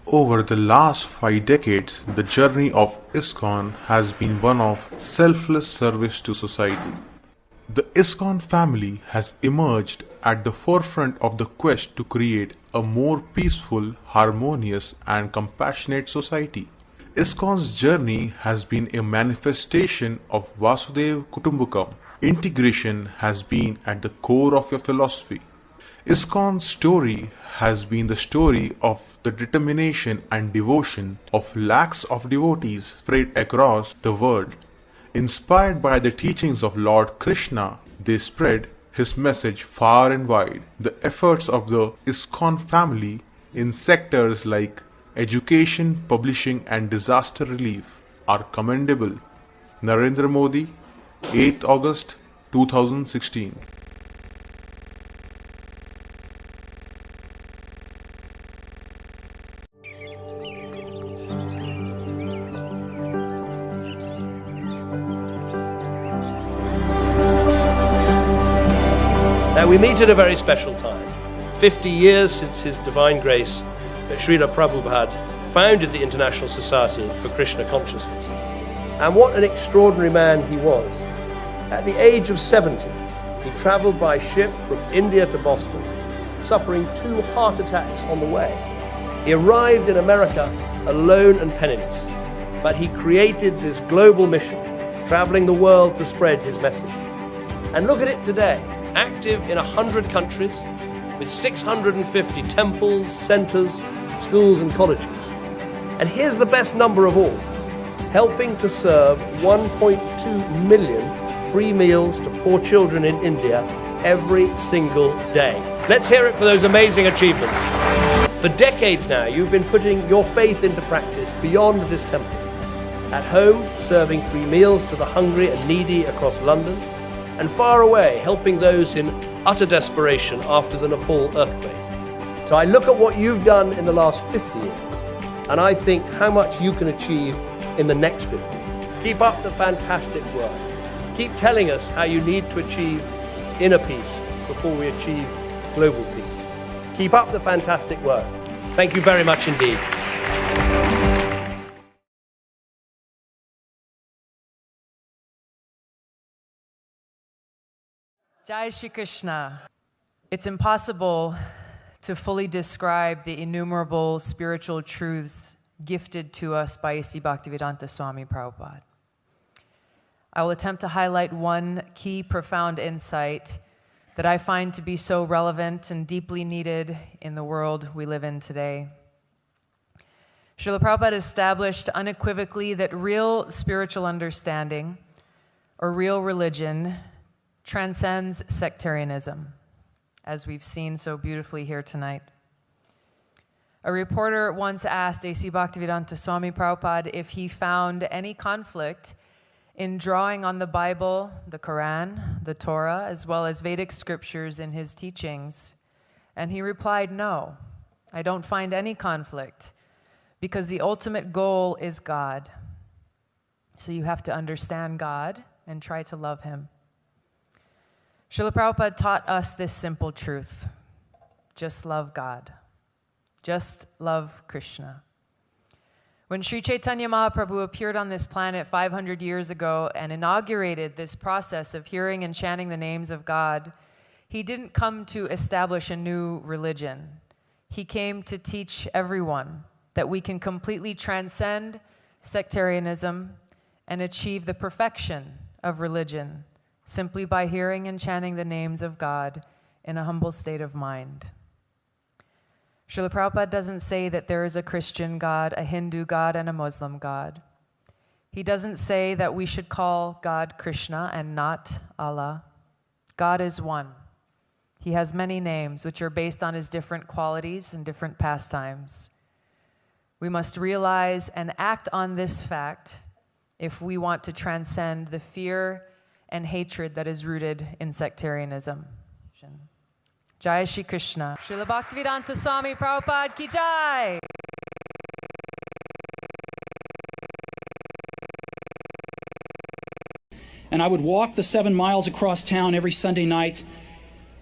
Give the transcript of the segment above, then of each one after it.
Over the last 5 decades, the journey of ISKCON has been one of selfless service to society. The ISKCON family has emerged at the forefront of the quest to create a more peaceful, harmonious, and compassionate society. ISKCON's journey has been a manifestation of Vasudhaiva Kutumbakam. Integration has been at the core of your philosophy. ISKCON's story has been the story of the determination and devotion of lakhs of devotees spread across the world. Inspired by the teachings of Lord Krishna, they spread his message far and wide. The efforts of the ISKCON family in sectors like education, publishing and disaster relief are commendable. Narendra Modi, 8th August 2016. Now we meet at a very special time, 50 years since His Divine Grace, Srila Prabhupada, founded the International Society for Krishna Consciousness. And what an extraordinary man he was. At the age of 70, he travelled by ship from India to Boston, suffering 2 heart attacks on the way. He arrived in America alone and penniless, but he created this global mission, travelling the world to spread his message. And look at it today. Active in 100 countries, with 650 temples, centres, schools and colleges. And here's the best number of all, helping to serve 1.2 million free meals to poor children in India every single day. Let's hear it for those amazing achievements. For decades now, you've been putting your faith into practice beyond this temple. At home, serving free meals to the hungry and needy across London, and far away, helping those in utter desperation after the Nepal earthquake. So I look at what you've done in the last 50 years, and I think how much you can achieve in the next 50. Keep up the fantastic work. Keep telling us how you need to achieve inner peace before we achieve global peace. Keep up the fantastic work. Thank you very much indeed. Jai Shri Krishna. It's impossible to fully describe the innumerable spiritual truths gifted to us by A.C. Bhaktivedanta Swami Prabhupada. I will attempt to highlight one key profound insight that I find to be so relevant and deeply needed in the world we live in today. Srila Prabhupada established unequivocally that real spiritual understanding, or real religion, transcends sectarianism, as we've seen so beautifully here tonight. A reporter once asked A.C. Bhaktivedanta Swami Prabhupada if he found any conflict in drawing on the Bible, the Quran, the Torah, as well as Vedic scriptures in his teachings. And he replied, "No, I don't find any conflict, because the ultimate goal is God. So you have to understand God and try to love Him." Srila Prabhupada taught us this simple truth: just love God. Just love Krishna. When Sri Chaitanya Mahaprabhu appeared on this planet 500 years ago and inaugurated this process of hearing and chanting the names of God, he didn't come to establish a new religion. He came to teach everyone that we can completely transcend sectarianism and achieve the perfection of religion simply by hearing and chanting the names of God in a humble state of mind. Srila Prabhupada doesn't say that there is a Christian God, a Hindu God, and a Muslim God. He doesn't say that we should call God Krishna and not Allah. God is one. He has many names which are based on His different qualities and different pastimes. We must realize and act on this fact if we want to transcend the fear and hatred that is rooted in sectarianism. Jai Shri Krishna. Srila Bhaktivedanta Swami Prabhupada ki jai. And I would walk the 7 miles across town every Sunday night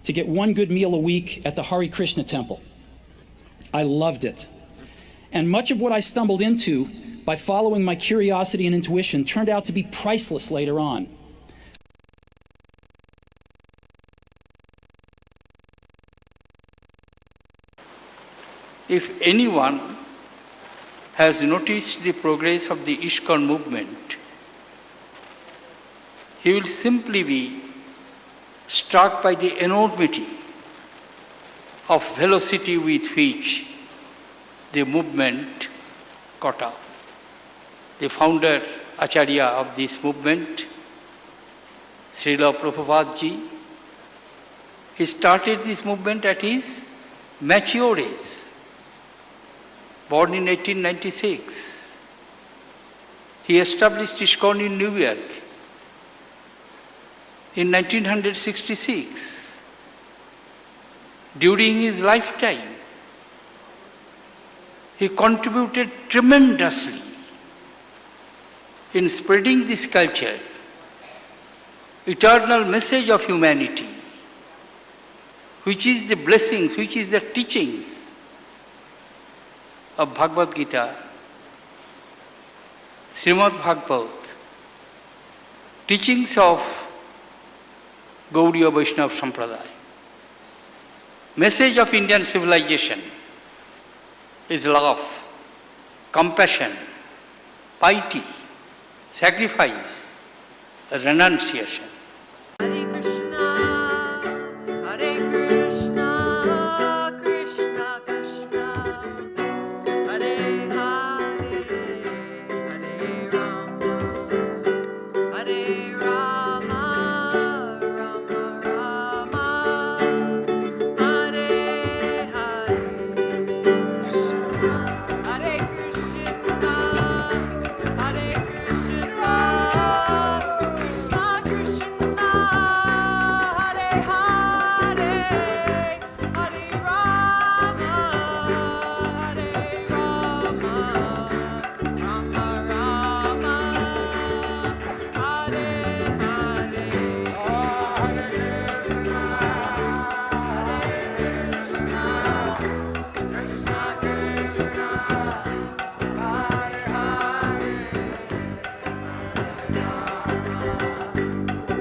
to get one good meal a week at the Hare Krishna temple. I loved it. And much of what I stumbled into by following my curiosity and intuition turned out to be priceless later on. If anyone has noticed the progress of the ISKCON movement, he will simply be struck by the enormity of velocity with which the movement caught up. The founder, Acharya of this movement, Srila Prabhupada Ji, he started this movement at his mature age. Born in 1896, he established ISKCON in New York in 1966. During his lifetime, he contributed tremendously in spreading this culture, eternal message of humanity, which is the blessings, which is the teachings of Bhagavad Gita, Srimad Bhagavad, teachings of Gaudiya Vaishnava Sampradaya. Message of Indian civilization is love, compassion, piety, sacrifice, renunciation. Hare Krishna, Hare Krishna, Krishna Krishna, Hare Hare, Hare Rama, Rama Rama, Hare Hare, Hare Krishna, Krishna Krishna, Hare Hare,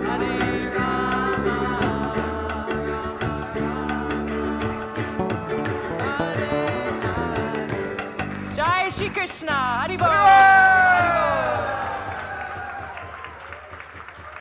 Hare Rama, Rama Rama, Hare Jai Shri Krishna, Hari Bol.